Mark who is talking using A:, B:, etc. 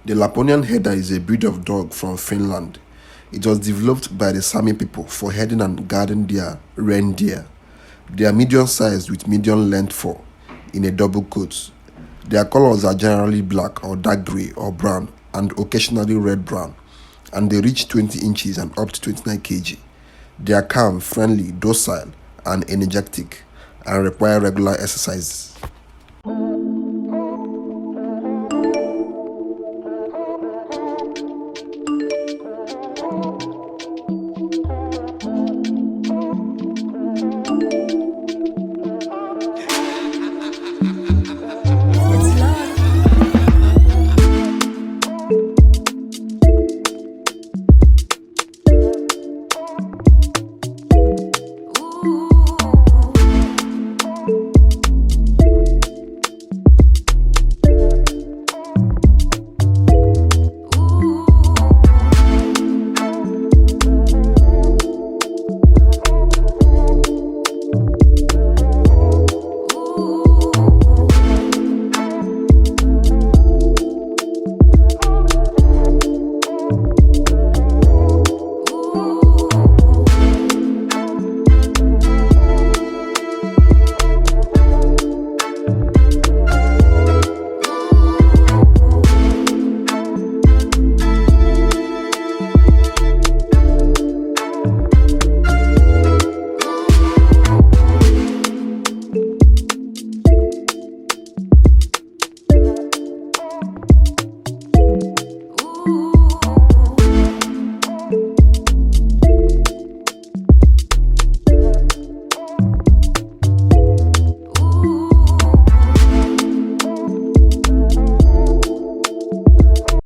A: The Lapponian Herder is a breed of dog from Finland. It was developed by the Sami people for herding and guarding their reindeer. They are medium-sized with medium length fur in a double coat. Their colors are generally black or dark grey or brown and occasionally red-brown, and they reach 20 inches and up to 29 kg. They are calm, friendly, docile, and energetic, and require regular exercises.